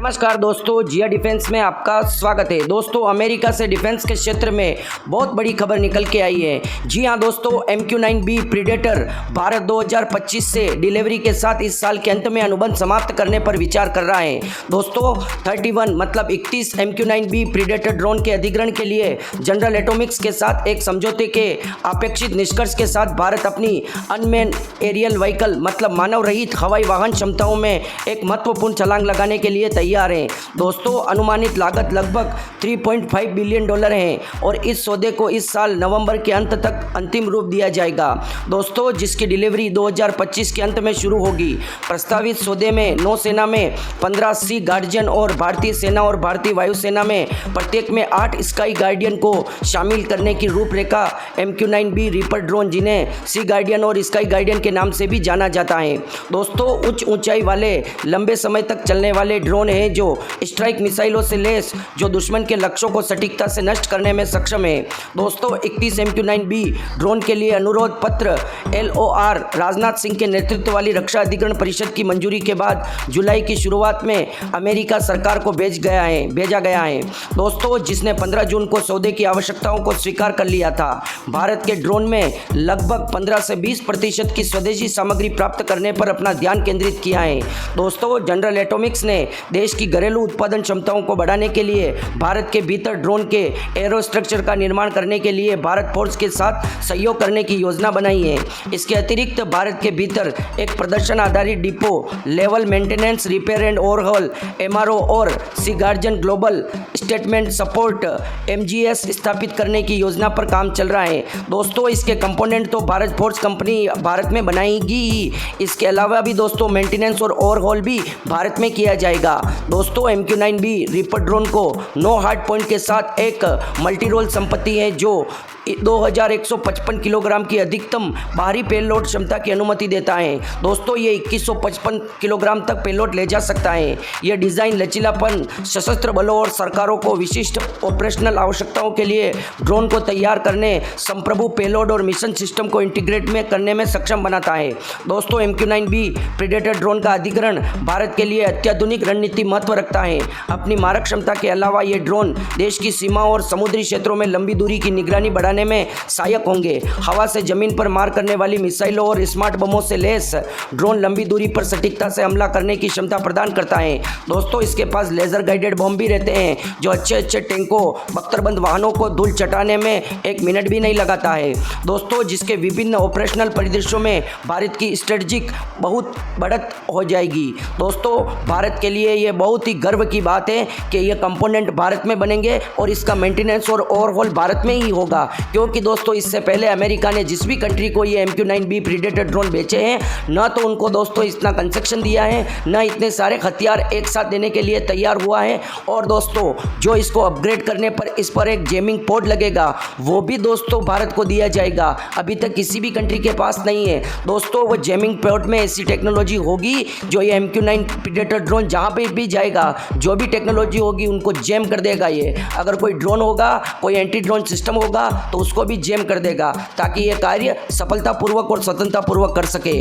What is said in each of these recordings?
नमस्कार दोस्तों, जिया डिफेंस में आपका स्वागत है। दोस्तों, अमेरिका से डिफेंस के क्षेत्र में बहुत बड़ी खबर निकल के आई है। जी हां दोस्तों, MQ-9B प्रीडेटर भारत 2025 से डिलीवरी के साथ इस साल के अंत में अनुबंध समाप्त करने पर विचार कर रहा है। दोस्तों 31 मतलब 31 MQ-9B प्रीडेटर ड्रोन के अधिग्रहण के लिए जनरल एटॉमिक्स के साथ एक समझौते के अपेक्षित निष्कर्ष के साथ भारत अपनी अनमैन एरियल व्हीकल मतलब मानव रहित हवाई वाहन क्षमताओं में एक महत्वपूर्ण छलांग लगाने के लिए तैयार हैं। दोस्तों, अनुमानित लागत लगभग $3.5 बिलियन है और इस सौदे को इस साल नवंबर के अंत तक अंतिम रूप दिया जाएगा। दोस्तों, जिसकी डिलीवरी 2025 के अंत में शुरू होगी। प्रस्तावित सौदे में नौसेना में 15 सी गार्डियन और भारतीय सेना और भारतीय वायुसेना में प्रत्येक में 8 स्काई गार्डियन को शामिल करने की रूपरेखा MQ-9B रीपर ड्रोन, जिन्हें सी गार्डियन और स्काई गार्डियन के नाम से भी जाना जाता है। दोस्तों, उच्च ऊंचाई वाले लंबे समय तक चलने वाले ड्रोन हैं जो स्ट्राइक मिसाइलों से लैस जो दुश्मन के लक्ष्यों को सटीकता से नष्ट करने में सक्षम है। दोस्तों, 31 MQ-9B ड्रोन के लिए अनुरोध पत्र LOR राजनाथ सिंह के नेतृत्व वाली रक्षा अधिग्रहण परिषद की मंजूरी के बाद जुलाई की शुरुआत में अमेरिका सरकार को भेजा गया है। दोस्तों, जिसने 15 जून को सौदे की आवश्यकताओं को स्वीकार कर लिया था। भारत के ड्रोन में लगभग 15 से 20% की स्वदेशी सामग्री प्राप्त करने पर अपना ध्यान केंद्रित किया है। दोस्तों, जनरल एटॉमिक्स ने देश की घरेलू उत्पादन क्षमताओं को बढ़ाने के लिए भारत के भीतर ड्रोन के एरोस्ट्रक्चर का निर्माण करने के लिए भारत फोर्स के साथ सहयोग करने की योजना बनाई है। इसके अतिरिक्त भारत के भीतर एक प्रदर्शन आधारित depot level maintenance, repair and overhaul MRO और Sea Guardian global statement support MGS स्थापित करने की योजना पर काम चल रहा है। दोस्तों, इसके कंपोनेंट तो भारत फोर्स कंपनी भारत में बनाएगी ही। इसके अलावा भी दोस्तों मेंटेनेंस और ओवरहॉल भी भारत में किया जाएगा। दोस्तों, MQ-9B रीपर ड्रोन को 9 हार्ड पॉइंट के साथ एक मल्टी रोल संपत्ति है जो 2155 किलोग्राम की अधिकतम बाहरी पेलोड क्षमता की अनुमति देता है। दोस्तों, ये 2155 किलोग्राम तक पेलोड ले जा सकता है। यह डिज़ाइन लचीलापन, सशस्त्र बलों और सरकारों को विशिष्ट ऑपरेशनल आवश्यकताओं के लिए ड्रोन को तैयार करने, संप्रभु पेलोड और मिशन सिस्टम को इंटीग्रेट करने में सक्षम बनाता है। दोस्तों, MQ-9B प्रीडेटर ड्रोन का अधिग्रहण भारत के लिए अत्याधुनिक रणनीति महत्व रखता है। अपनी मारक क्षमता के अलावा ये ड्रोन देश की सीमा और समुद्री क्षेत्रों में लंबी दूरी की निगरानी बढ़ाने में सहायक होंगे। हवा से जमीन पर मार करने वाली मिसाइलों और स्मार्ट बमों से लैस ड्रोन लंबी दूरी पर सटीकता से हमला करने की क्षमता प्रदान करता है। दोस्तों, इसके पास लेजर गाइडेड बम भी रहते हैं जो अच्छे टैंकों, बख्तरबंद वाहनों को धूल चटाने में 1 मिनट भी नहीं लगाता है। दोस्तों, जिसके विभिन्न ऑपरेशनल परिदृश्यों में भारत की स्ट्रेटजिक बहुत बढ़त हो जाएगी। दोस्तों, भारत के लिए यह बहुत ही गर्व की बात है कि यह कंपोनेंट भारत में बनेंगे और इसका मेंटेनेंस और ओवरहॉल भारत में ही होगा, क्योंकि दोस्तों इससे पहले अमेरिका ने जिस भी कंट्री को ये MQ-9B प्रीडेटर ड्रोन बेचे हैं, न तो उनको दोस्तों इतना कंसेक्शन दिया है, न इतने सारे हथियार एक साथ देने के लिए तैयार हुआ है। और दोस्तों, जो इसको अपग्रेड करने पर इस पर एक जेमिंग पोर्ट लगेगा, वो भी दोस्तों भारत को दिया जाएगा। अभी तक किसी भी कंट्री के पास नहीं है। दोस्तों, वो जेमिंग पोर्ट में ऐसी टेक्नोलॉजी होगी जो ये MQ-9 प्रीडेटर ड्रोन जहाँ पे भी जाएगा, जो भी टेक्नोलॉजी होगी उनको जैम कर देगा। ये अगर कोई ड्रोन होगा, कोई एंटी ड्रोन सिस्टम होगा तो उसको भी जैम कर देगा, ताकि ये कार्य सफलतापूर्वक और स्वतंत्रतापूर्वक कर सके।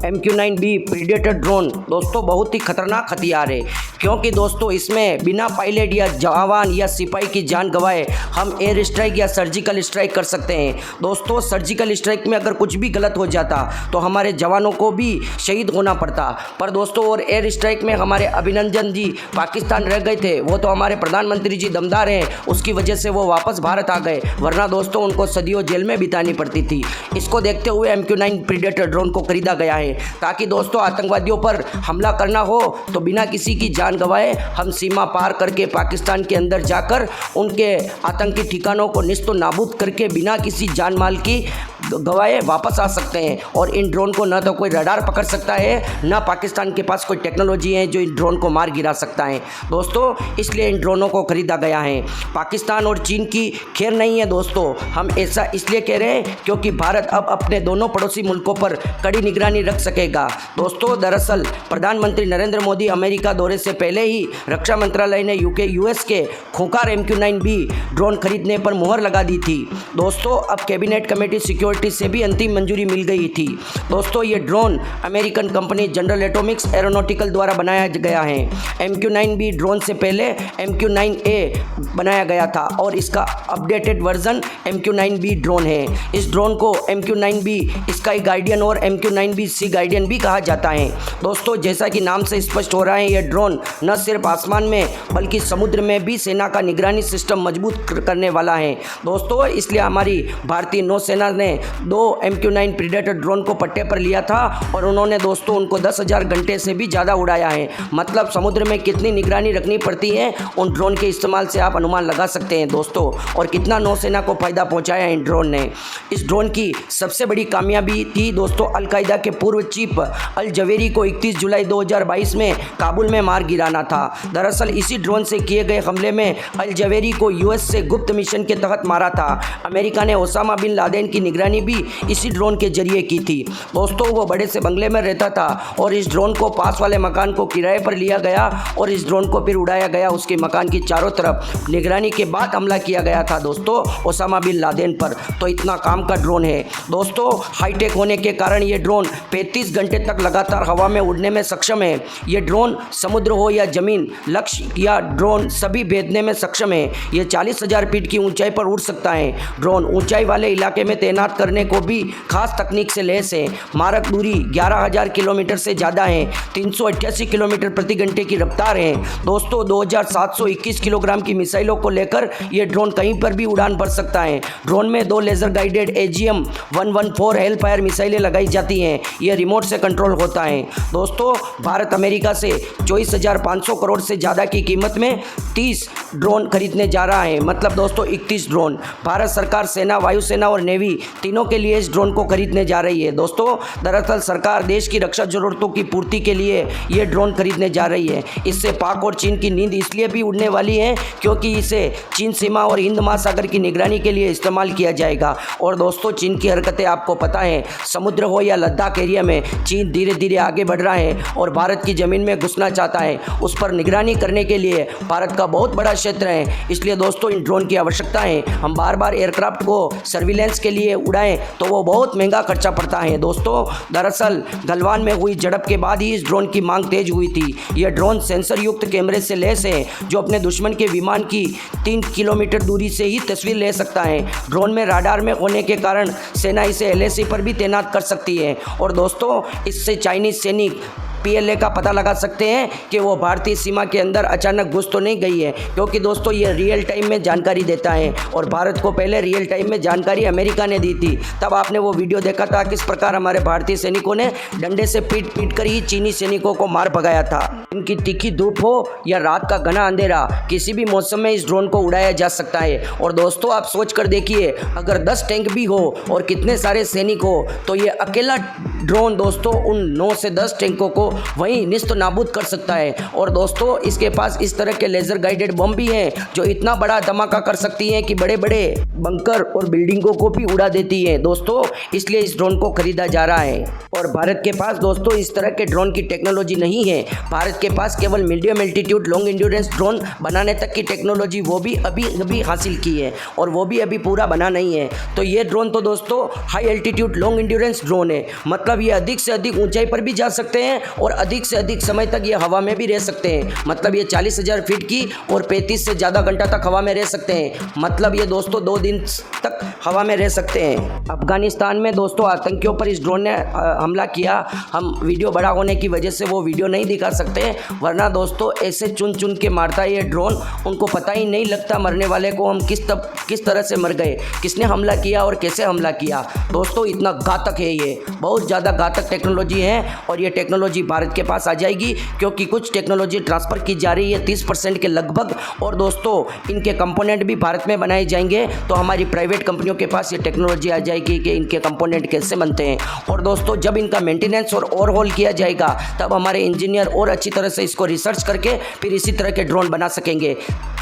MQ-9B प्रीडेटर ड्रोन दोस्तों बहुत ही खतरनाक हथियार है, क्योंकि दोस्तों इसमें बिना पायलट या जवान या सिपाही की जान गंवाए हम एयर स्ट्राइक या सर्जिकल स्ट्राइक कर सकते हैं। दोस्तों, सर्जिकल स्ट्राइक में अगर कुछ भी गलत हो जाता तो हमारे जवानों को भी शहीद होना पड़ता। पर दोस्तों, और एयर स्ट्राइक में हमारे अभिनंदन जी पाकिस्तान रह गए थे, वो तो हमारे प्रधानमंत्री जी दमदार हैं, उसकी वजह से वो वापस भारत आ गए, वरना दोस्तों उनको सदियों जेल में बितानी पड़ती थी। इसको देखते हुए MQ-9 प्रीडेटर ड्रोन को खरीदा गया है, ताकि दोस्तों आतंकवादियों पर हमला करना हो तो बिना किसी की जान गंवाए हम सीमा पार करके पाकिस्तान के अंदर जाकर उनके आतंकी ठिकानों को निस्तो नाबूद करके बिना किसी जान माल की गंवाए वापस आ सकते हैं। और इन ड्रोन को न तो कोई रडार पकड़ सकता है, न पाकिस्तान के पास कोई टेक्नोलॉजी है जो इन ड्रोन को मार गिरा सकता है। दोस्तों, इसलिए इन ड्रोनों को खरीदा गया है। पाकिस्तान और चीन की खैर नहीं है दोस्तों। हम ऐसा इसलिए कह रहे हैं क्योंकि भारत अब अपने दोनों पड़ोसी मुल्कों पर कड़ी निगरानी रख सकेगा। दोस्तों, दरअसल प्रधानमंत्री नरेंद्र मोदी अमेरिका दौरे से पहले ही रक्षा मंत्रालय ने US के खूंखार MQ-9B ड्रोन खरीदने पर मुहर लगा दी थी। दोस्तों, अब कैबिनेट कमेटी सिक्योरिटी सिक्योरिटी से भी अंतिम मंजूरी मिल गई थी। दोस्तों ये drone American company general Atomics aeronautical द्वारा बनाया गया है। MQ-9B ड्रोन से पहले MQ-9A बनाया गया था और इसका अपडेटेड वर्जन MQ-9B ड्रोन है। इस ड्रोन को MQ-9B स्काई गार्डियन और MQ-9B सी गार्डियन भी कहा जाता है। दोस्तों जैसा कि नाम से स्पष्ट हो रहा है, यह ड्रोन न सिर्फ आसमान में बल्कि समुद्र में भी सेना का निगरानी सिस्टम मजबूत करने वाला है। दोस्तों इसलिए हमारी भारतीय नौसेना ने 2 MQ-9 प्रीडेटर ड्रोन को पट्टे पर लिया था और उन्होंने दोस्तों उनको 10,000 घंटे से भी ज़्यादा उड़ाया है। मतलब समुद्र में कितनी निगरानी रखनी पड़ती है उन ड्रोन के इस्तेमाल से आप अनुमान लगा सकते हैं दोस्तों, और कितना नौसेना को फ़ायदा पहुंचाया है इन ड्रोन ने। इस ड्रोन की सबसे बड़ी कामयाबी थी दोस्तों अलकायदा के पूर्व चीफ अल जवेरी को 31 जुलाई 2022 में काबुल में मार गिराना था। दरअसल इसी ड्रोन से किए गए हमले में अल जवेरी को US से गुप्त मिशन के तहत मारा था। अमेरिका ने ओसामा बिन लादेन की निगरानी भी इसी ड्रोन के जरिए की थी। दोस्तों वो बड़े से बंगले में रहता था और इस ड्रोन को पास वाले मकान को किराए पर लिया गया और इस ड्रोन को फिर उड़ाया गया। उसके मकान की चारों तरफ निगरानी के बाद हमला किया गया था दोस्तों ओसामा बिन लादेन पर। तो इतना काम का ड्रोन है दोस्तों। हाईटेक होने के कारण ये ड्रोन 35 घंटे तक लगातार हवा में उड़ने में सक्षम है। ये ड्रोन समुद्र हो या जमीन, लक्ष्य या ड्रोन सभी भेदने में सक्षम है। ये 40,000 फीट की ऊंचाई पर उड़ सकता है। ड्रोन ऊंचाई वाले इलाके में तैनात करने को भी खास तकनीक से लैस है। मारक दूरी 11,000 किलोमीटर से ज़्यादा है। 388 किलोमीटर प्रति घंटे की रफ्तार है। दोस्तों 2721 किलोग्राम की मिसाइलों को लेकर ये ड्रोन कहीं पर भी उड़ान भर सकता है। ड्रोन में 2 लेज़र गाइडेड AGM-114 हेलफायर मिसाइलें लगाई जाती हैं। यह रिमोट से कंट्रोल होता है। दोस्तों भारत अमेरिका से 24,500 करोड़ से ज़्यादा की कीमत में 30 ड्रोन खरीदने जा रहा है। मतलब दोस्तों 31 ड्रोन। भारत सरकार सेना, वायुसेना और नेवी तीनों के लिए इस ड्रोन को खरीदने जा रही है। दोस्तों दरअसल सरकार देश की रक्षा जरूरतों की पूर्ति के लिए ये ड्रोन खरीदने जा रही है। इससे पाक और चीन की नींद इसलिए भी उड़ने वाली है क्योंकि इसे चीन सीमा और हिंद महासागर की निगरानी के लिए इस्तेमाल किया जाएगा। और दोस्तों चीन की हरकतें आपको पता है, समुद्र हो या लद्दाख एरिया में चीन धीरे धीरे आगे बढ़ रहा है और भारत की ज़मीन में घुसना चाहता है। उस पर निगरानी करने के लिए भारत का बहुत बड़ा क्षेत्र है। इसलिए दोस्तों इन ड्रोन की आवश्यकता है। हम बार बार एयरक्राफ्ट को सर्विलेंस के लिए उड़ाएं तो वो बहुत महंगा खर्चा पड़ता है। दोस्तों दरअसल गलवान में हुई झड़प के बाद ही इस ड्रोन की मांग तेज हुई थी। यह ड्रोन सेंसर युक्त कैमरे से लैस है जो अपने दुश्मन के विमान की 3 किलोमीटर दूरी से ही तस्वीर ले सकता है। ड्रोन में राडार में होने के कारण सेना इसे LAC पर भी तैनात कर सकती है। और दोस्तों इससे चाइनीज सैनिक PLA का पता लगा सकते हैं कि वो भारतीय सीमा के अंदर अचानक घुस तो नहीं गई है, क्योंकि दोस्तों ये रियल टाइम में जानकारी देता है। और भारत को पहले रियल टाइम में जानकारी अमेरिका ने दी थी। तब आपने वो वीडियो देखा था किस प्रकार हमारे भारतीय सैनिकों ने डंडे से पीट कर ही चीनी सैनिकों को मार भगाया था। इनकी तीखी धूप हो या रात का घना अंधेरा, किसी भी मौसम में इस ड्रोन को उड़ाया जा सकता है। और दोस्तों आप सोच कर देखिए, अगर 10 टैंक भी हो और कितने सारे सैनिक हो तो ये अकेला ड्रोन दोस्तों उन 9 से 10 टैंकों को वहीं निस्त नाबूद कर सकता है। और दोस्तों इसके पास इस तरह के लेज़र गाइडेड बम भी हैं जो इतना बड़ा धमाका कर सकती हैं कि बड़े बड़े बंकर और बिल्डिंगों को भी उड़ा देती हैं दोस्तों। इसलिए इस ड्रोन को खरीदा जा रहा है। और भारत के पास दोस्तों इस तरह के ड्रोन की टेक्नोलॉजी नहीं है। भारत के पास केवल medium altitude long endurance drone बनाने तक की टेक्नोलॉजी वो भी अभी हासिल की है और वो भी अभी पूरा बना नहीं है। तो ये ड्रोन तो दोस्तों high altitude long endurance drone है। मतलब ये अधिक से अधिक ऊंचाई पर भी जा सकते हैं और अधिक से अधिक समय तक ये हवा में भी रह सकते हैं। मतलब ये 40,000 फीट की और 35 से ज़्यादा घंटा तक हवा में रह सकते हैं। मतलब ये दोस्तों 2 दिन तक हवा में रह सकते हैं। अफगानिस्तान में दोस्तों आतंकियों पर इस ड्रोन ने हमला किया। हम वीडियो बड़ा होने की वजह से वो वीडियो नहीं दिखा सकते, वरना दोस्तों ऐसे चुन चुन के मारता है ये ड्रोन। उनको पता ही नहीं लगता मरने वाले को हम किस तरह से मर गए, किसने हमला किया और कैसे हमला किया। दोस्तों इतना घातक है ये, बहुत ज़्यादा घातक टेक्नोलॉजी है। और ये टेक्नोलॉजी भारत के पास आ जाएगी क्योंकि कुछ टेक्नोलॉजी ट्रांसफ़र की जा रही है 30% के लगभग। और दोस्तों इनके कंपोनेंट भी भारत में बनाए जाएंगे। तो हमारी प्राइवेट कंपनियों के पास ये टेक्नोलॉजी आ जाएगी कि इनके कंपोनेंट कैसे बनते हैं। और दोस्तों जब इनका मेंटेनेंस और ओवरहॉल किया जाएगा तब हमारे इंजीनियर और अच्छी तरह से इसको रिसर्च करके फिर इसी तरह के ड्रोन बना सकेंगे,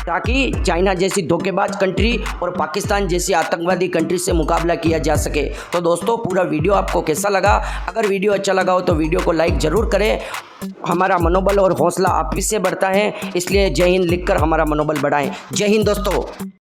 ताकि चाइना जैसी धोखेबाज कंट्री और पाकिस्तान जैसी आतंकवादी कंट्री से मुकाबला किया जा सके। तो दोस्तों पूरा वीडियो आपको कैसा लगा? अगर वीडियो अच्छा लगा हो तो वीडियो को लाइक ज़रूर करें। हमारा मनोबल और हौसला आप ही से बढ़ता है, इसलिए जय हिंद लिखकर हमारा मनोबल बढ़ाएं। जय हिंद दोस्तों।